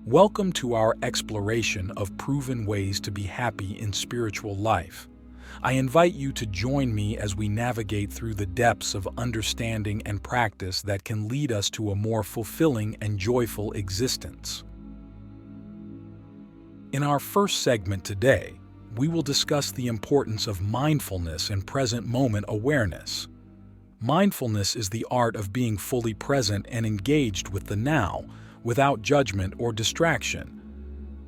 Welcome to our exploration of proven ways to be happy in spiritual life. I invite you to join me as we navigate through the depths of understanding and practice that can lead us to a more fulfilling and joyful existence. In our first segment today, we will discuss the importance of mindfulness and present moment awareness. Mindfulness is the art of being fully present and engaged with the now, without judgment or distraction.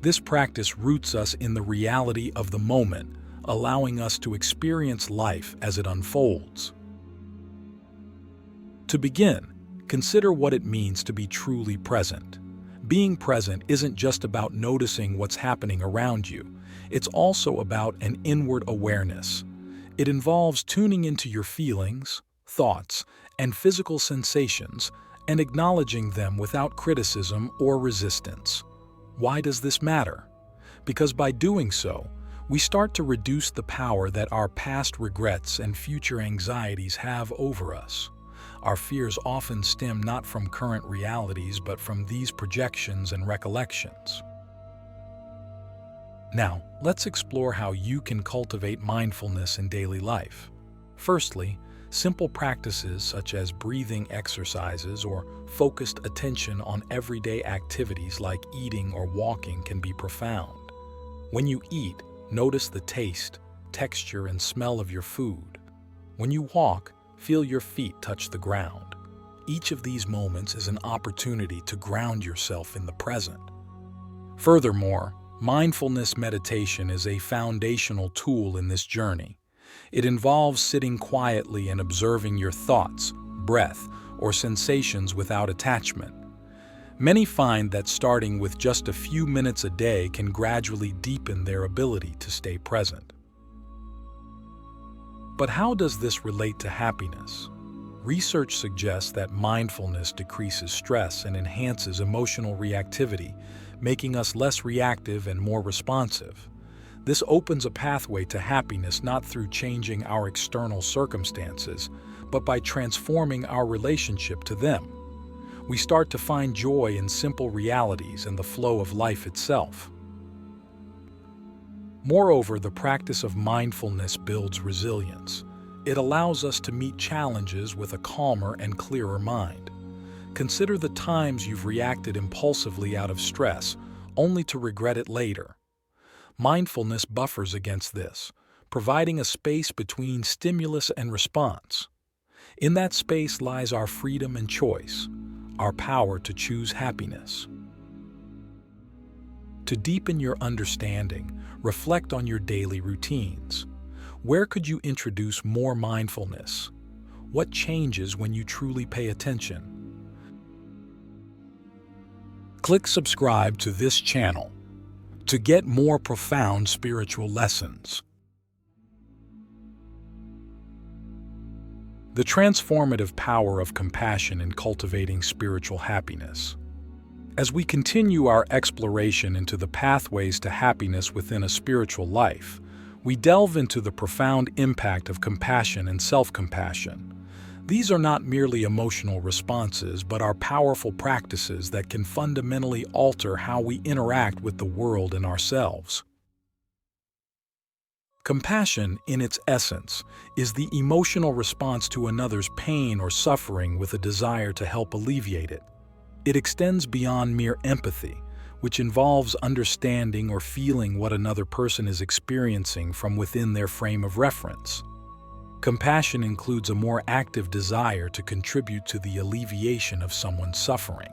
This practice roots us in the reality of the moment, allowing us to experience life as it unfolds. To begin, consider what it means to be truly present. Being present isn't just about noticing what's happening around you, it's also about an inward awareness. It involves tuning into your feelings, thoughts, and physical sensations, and acknowledging them without criticism or resistance. Why does this matter? Because by doing so, we start to reduce the power that our past regrets and future anxieties have over us. Our fears often stem not from current realities but from these projections and recollections. Now, let's explore how you can cultivate mindfulness in daily life. Firstly, simple practices such as breathing exercises or focused attention on everyday activities like eating or walking can be profound. When you eat, notice the taste, texture, and smell of your food. When you walk, feel your feet touch the ground. Each of these moments is an opportunity to ground yourself in the present. Furthermore, mindfulness meditation is a foundational tool in this journey. It involves sitting quietly and observing your thoughts, breath, or sensations without attachment. Many find that starting with just a few minutes a day can gradually deepen their ability to stay present. But how does this relate to happiness? Research suggests that mindfulness decreases stress and enhances emotional reactivity, making us less reactive and more responsive. This opens a pathway to happiness not through changing our external circumstances, but by transforming our relationship to them. We start to find joy in simple realities and the flow of life itself. Moreover, the practice of mindfulness builds resilience. It allows us to meet challenges with a calmer and clearer mind. Consider the times you've reacted impulsively out of stress, only to regret it later. Mindfulness buffers against this, providing a space between stimulus and response. In that space lies our freedom and choice, our power to choose happiness. To deepen your understanding, reflect on your daily routines. Where could you introduce more mindfulness? What changes when you truly pay attention? Click subscribe to this channel to get more profound spiritual lessons. The transformative power of compassion in cultivating spiritual happiness. As we continue our exploration into the pathways to happiness within a spiritual life, we delve into the profound impact of compassion and self-compassion. These are not merely emotional responses, but are powerful practices that can fundamentally alter how we interact with the world and ourselves. Compassion, in its essence, is the emotional response to another's pain or suffering with a desire to help alleviate it. It extends beyond mere empathy, which involves understanding or feeling what another person is experiencing from within their frame of reference. Compassion includes a more active desire to contribute to the alleviation of someone's suffering.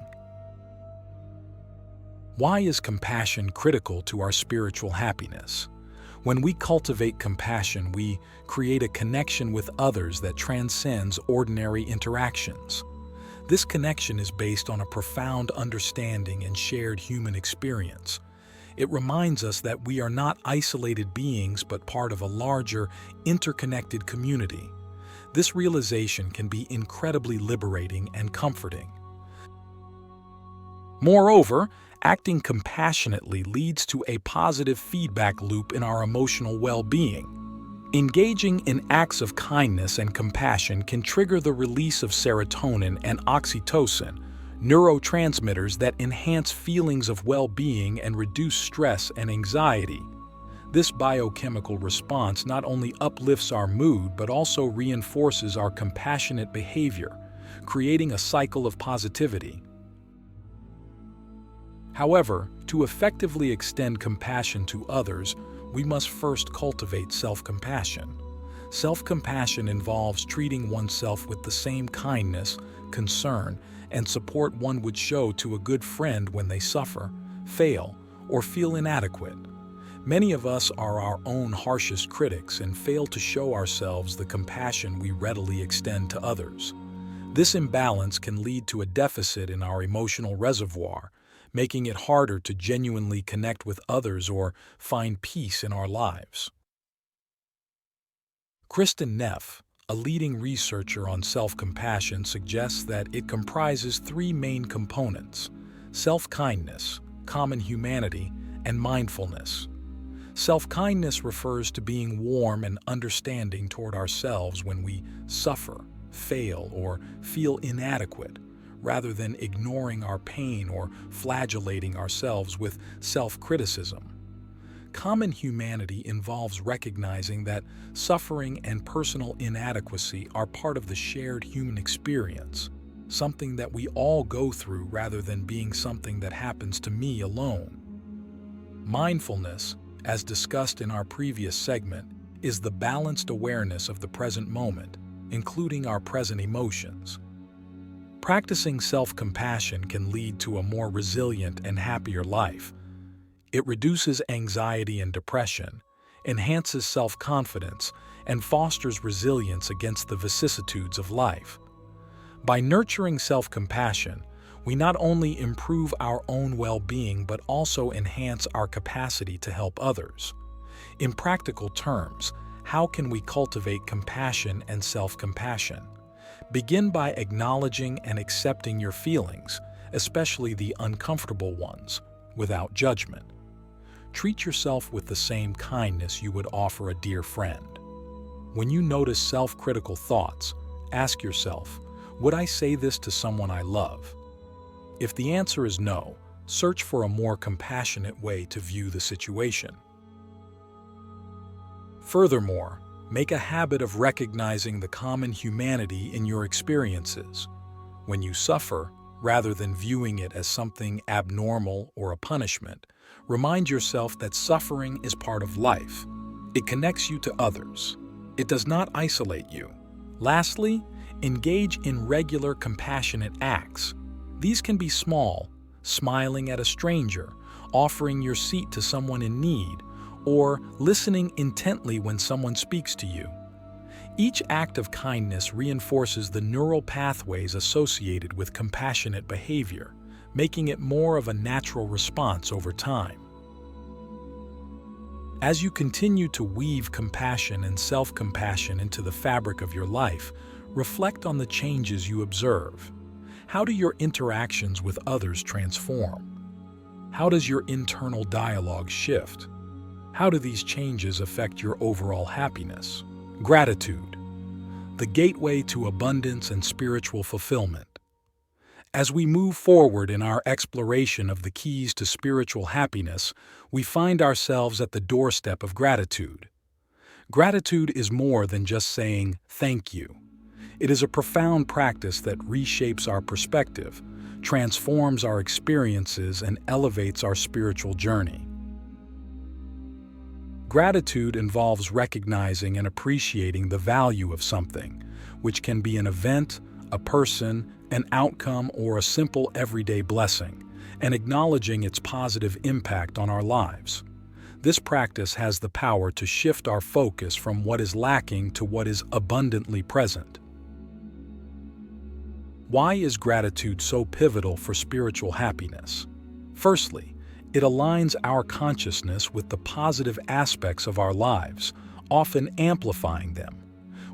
Why is compassion critical to our spiritual happiness? When we cultivate compassion, we create a connection with others that transcends ordinary interactions. This connection is based on a profound understanding and shared human experience. It reminds us that we are not isolated beings but part of a larger, interconnected community. This realization can be incredibly liberating and comforting. Moreover, acting compassionately leads to a positive feedback loop in our emotional well-being. Engaging in acts of kindness and compassion can trigger the release of serotonin and oxytocin, neurotransmitters that enhance feelings of well-being and reduce stress and anxiety. This biochemical response not only uplifts our mood but also reinforces our compassionate behavior, creating a cycle of positivity. However, to effectively extend compassion to others, we must first cultivate self-compassion. Self-compassion involves treating oneself with the same kindness, concern, and support one would show to a good friend when they suffer, fail, or feel inadequate. Many of us are our own harshest critics and fail to show ourselves the compassion we readily extend to others. This imbalance can lead to a deficit in our emotional reservoir, making it harder to genuinely connect with others or find peace in our lives. Kristen Neff, a leading researcher on self-compassion, suggests that it comprises three main components: self-kindness, common humanity, and mindfulness. Self-kindness refers to being warm and understanding toward ourselves when we suffer, fail, or feel inadequate, rather than ignoring our pain or flagellating ourselves with self-criticism. Common humanity involves recognizing that suffering and personal inadequacy are part of the shared human experience, something that we all go through rather than being something that happens to me alone. Mindfulness, as discussed in our previous segment, is the balanced awareness of the present moment, including our present emotions. Practicing self-compassion can lead to a more resilient and happier life. It reduces anxiety and depression, enhances self-confidence, and fosters resilience against the vicissitudes of life. By nurturing self-compassion, we not only improve our own well-being but also enhance our capacity to help others. In practical terms, how can we cultivate compassion and self-compassion? Begin by acknowledging and accepting your feelings, especially the uncomfortable ones, without judgment. Treat yourself with the same kindness you would offer a dear friend. When you notice self-critical thoughts, ask yourself, would I say this to someone I love? If the answer is no, search for a more compassionate way to view the situation. Furthermore, make a habit of recognizing the common humanity in your experiences. When you suffer, rather than viewing it as something abnormal or a punishment, remind yourself that suffering is part of life. It connects you to others. It does not isolate you. Lastly, engage in regular compassionate acts. These can be small, smiling at a stranger, offering your seat to someone in need, or listening intently when someone speaks to you. Each act of kindness reinforces the neural pathways associated with compassionate behavior, making it more of a natural response over time. As you continue to weave compassion and self-compassion into the fabric of your life, reflect on the changes you observe. How do your interactions with others transform? How does your internal dialogue shift? How do these changes affect your overall happiness? Gratitude, the gateway to abundance and spiritual fulfillment. As we move forward in our exploration of the keys to spiritual happiness, we find ourselves at the doorstep of gratitude. Gratitude is more than just saying thank you. It is a profound practice that reshapes our perspective, transforms our experiences, and elevates our spiritual journey. Gratitude involves recognizing and appreciating the value of something, which can be an event, a person, an outcome, or a simple everyday blessing, and acknowledging its positive impact on our lives. This practice has the power to shift our focus from what is lacking to what is abundantly present. Why is gratitude so pivotal for spiritual happiness? Firstly, it aligns our consciousness with the positive aspects of our lives, often amplifying them.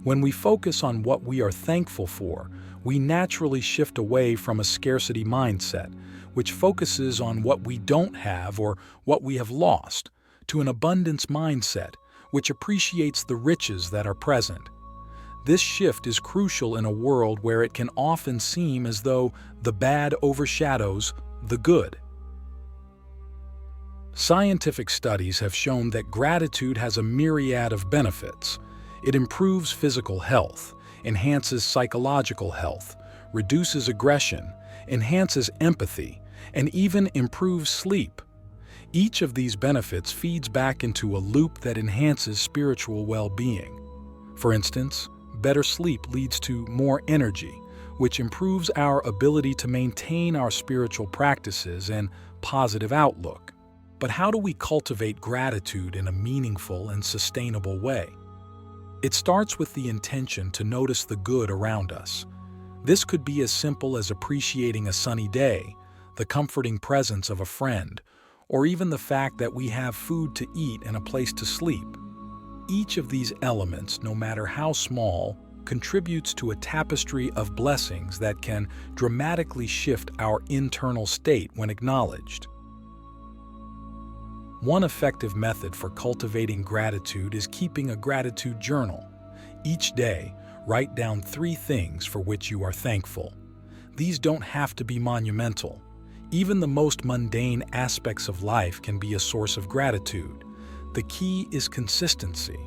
When we focus on what we are thankful for, we naturally shift away from a scarcity mindset, which focuses on what we don't have or what we have lost, to an abundance mindset, which appreciates the riches that are present. This shift is crucial in a world where it can often seem as though the bad overshadows the good. Scientific studies have shown that gratitude has a myriad of benefits. It improves physical health, enhances psychological health, reduces aggression, enhances empathy, and even improves sleep. Each of these benefits feeds back into a loop that enhances spiritual well-being. For instance, better sleep leads to more energy, which improves our ability to maintain our spiritual practices and positive outlook. But how do we cultivate gratitude in a meaningful and sustainable way? It starts with the intention to notice the good around us. This could be as simple as appreciating a sunny day, the comforting presence of a friend, or even the fact that we have food to eat and a place to sleep. Each of these elements, no matter how small, contributes to a tapestry of blessings that can dramatically shift our internal state when acknowledged. One effective method for cultivating gratitude is keeping a gratitude journal. Each day, write down 3 things for which you are thankful. These don't have to be monumental. Even the most mundane aspects of life can be a source of gratitude. The key is consistency.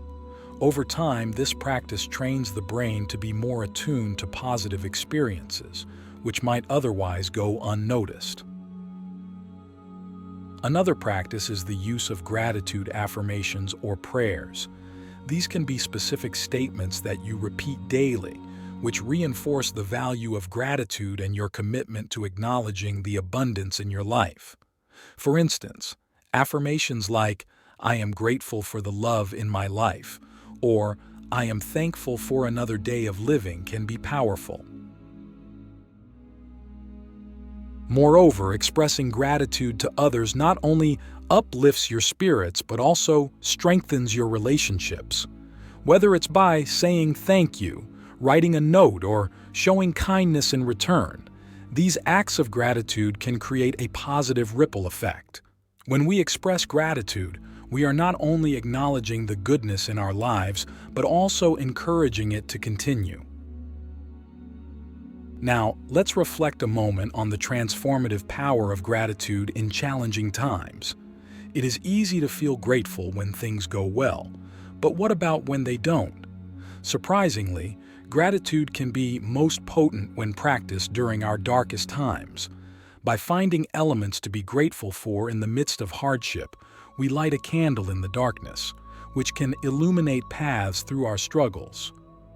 Over time, this practice trains the brain to be more attuned to positive experiences, which might otherwise go unnoticed. Another practice is the use of gratitude affirmations or prayers. These can be specific statements that you repeat daily, which reinforce the value of gratitude and your commitment to acknowledging the abundance in your life. For instance, affirmations like, "I am grateful for the love in my life," or "I am thankful for another day of living" can be powerful. Moreover, expressing gratitude to others not only uplifts your spirits but also strengthens your relationships. Whether it's by saying thank you, writing a note, or showing kindness in return, these acts of gratitude can create a positive ripple effect. When we express gratitude, we are not only acknowledging the goodness in our lives but also encouraging it to continue. Now, let's reflect a moment on the transformative power of gratitude in challenging times. It is easy to feel grateful when things go well, but what about when they don't? Surprisingly, gratitude can be most potent when practiced during our darkest times. By finding elements to be grateful for in the midst of hardship, we light a candle in the darkness, which can illuminate paths through our struggles.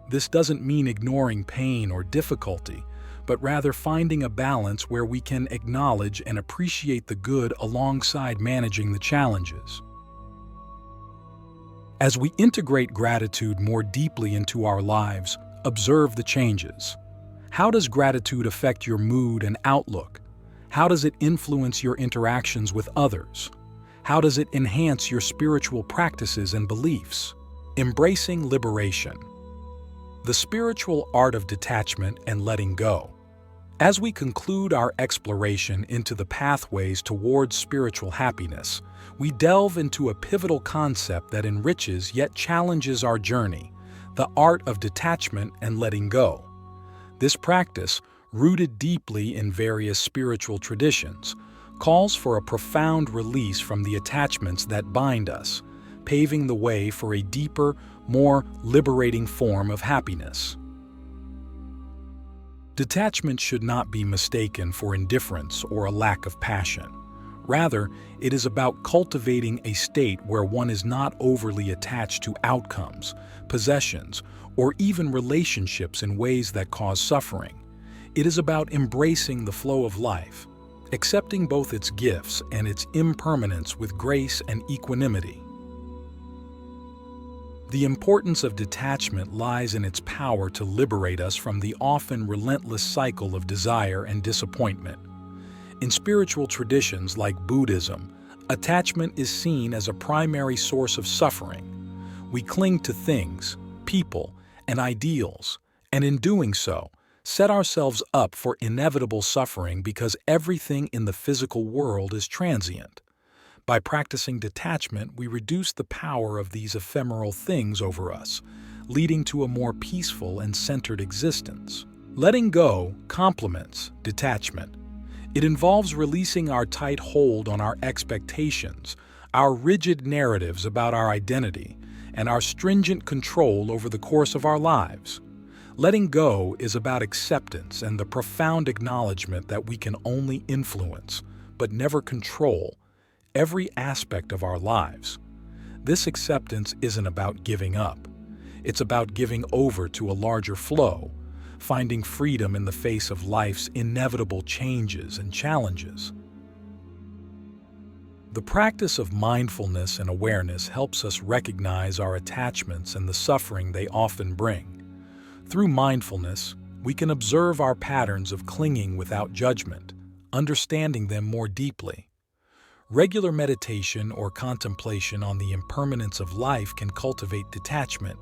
This doesn't mean ignoring pain or difficulty, but rather finding a balance where we can acknowledge and appreciate the good alongside managing the challenges. As we integrate gratitude more deeply into our lives, observe the changes. How does gratitude affect your mood and outlook? How does it influence your interactions with others? How does it enhance your spiritual practices and beliefs? Embracing liberation. The spiritual art of detachment and letting go. As we conclude our exploration into the pathways towards spiritual happiness, we delve into a pivotal concept that enriches yet challenges our journey, the art of detachment and letting go. This practice, rooted deeply in various spiritual traditions, calls for a profound release from the attachments that bind us, paving the way for a deeper, more liberating form of happiness. Detachment should not be mistaken for indifference or a lack of passion. Rather, it is about cultivating a state where one is not overly attached to outcomes, possessions, or even relationships in ways that cause suffering. It is about embracing the flow of life, accepting both its gifts and its impermanence with grace and equanimity. The importance of detachment lies in its power to liberate us from the often relentless cycle of desire and disappointment. In spiritual traditions like Buddhism, attachment is seen as a primary source of suffering. We cling to things, people, and ideals, and in doing so, set ourselves up for inevitable suffering because everything in the physical world is transient. By practicing detachment, we reduce the power of these ephemeral things over us, leading to a more peaceful and centered existence. Letting go complements detachment. It involves releasing our tight hold on our expectations, our rigid narratives about our identity, and our stringent control over the course of our lives. Letting go is about acceptance and the profound acknowledgement that we can only influence, but never control, every aspect of our lives. This acceptance isn't about giving up. It's about giving over to a larger flow, finding freedom in the face of life's inevitable changes and challenges. The practice of mindfulness and awareness helps us recognize our attachments and the suffering they often bring. Through mindfulness, we can observe our patterns of clinging without judgment, understanding them more deeply. Regular meditation or contemplation on the impermanence of life can cultivate detachment.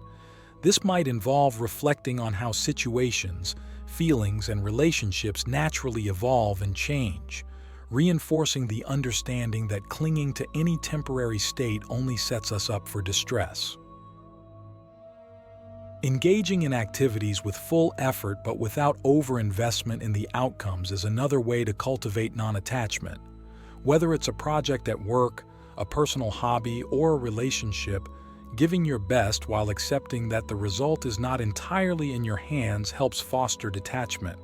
This might involve reflecting on how situations, feelings, and relationships naturally evolve and change, reinforcing the understanding that clinging to any temporary state only sets us up for distress. Engaging in activities with full effort but without overinvestment in the outcomes is another way to cultivate non-attachment. Whether it's a project at work, a personal hobby, or a relationship, giving your best while accepting that the result is not entirely in your hands helps foster detachment.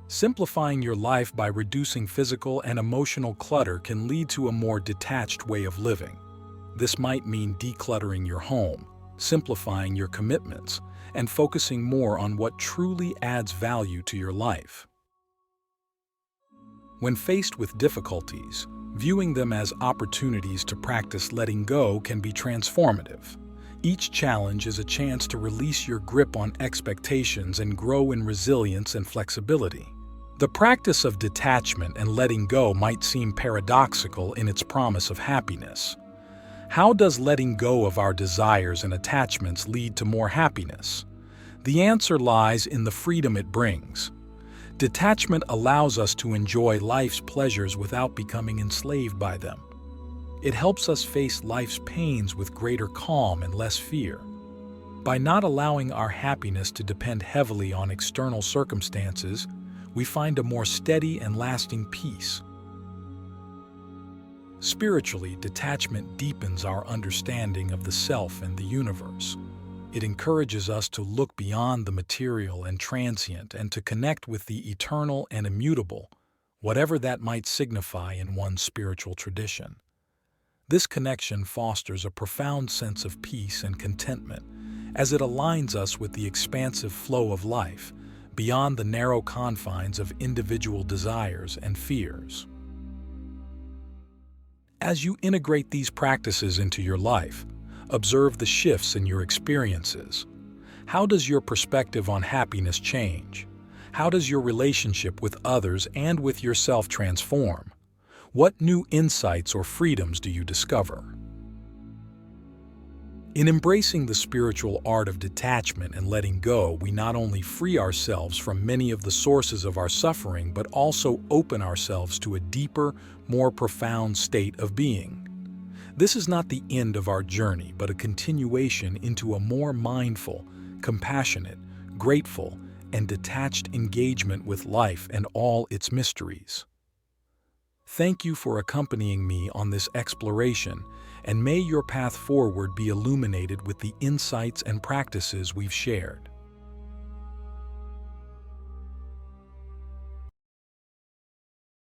Simplifying your life by reducing physical and emotional clutter can lead to a more detached way of living. This might mean decluttering your home, simplifying your commitments, and focusing more on what truly adds value to your life. When faced with difficulties, viewing them as opportunities to practice letting go can be transformative. Each challenge is a chance to release your grip on expectations and grow in resilience and flexibility. The practice of detachment and letting go might seem paradoxical in its promise of happiness. How does letting go of our desires and attachments lead to more happiness? The answer lies in the freedom it brings. Detachment allows us to enjoy life's pleasures without becoming enslaved by them. It helps us face life's pains with greater calm and less fear. By not allowing our happiness to depend heavily on external circumstances, we find a more steady and lasting peace. Spiritually, detachment deepens our understanding of the self and the universe. It encourages us to look beyond the material and transient and to connect with the eternal and immutable, whatever that might signify in one's spiritual tradition. This connection fosters a profound sense of peace and contentment, as it aligns us with the expansive flow of life, beyond the narrow confines of individual desires and fears. As you integrate these practices into your life, observe the shifts in your experiences. How does your perspective on happiness change? How does your relationship with others and with yourself transform? What new insights or freedoms do you discover? In embracing the spiritual art of detachment and letting go, we not only free ourselves from many of the sources of our suffering, but also open ourselves to a deeper, more profound state of being. This is not the end of our journey, but a continuation into a more mindful, compassionate, grateful, and detached engagement with life and all its mysteries. Thank you for accompanying me on this exploration, and may your path forward be illuminated with the insights and practices we've shared.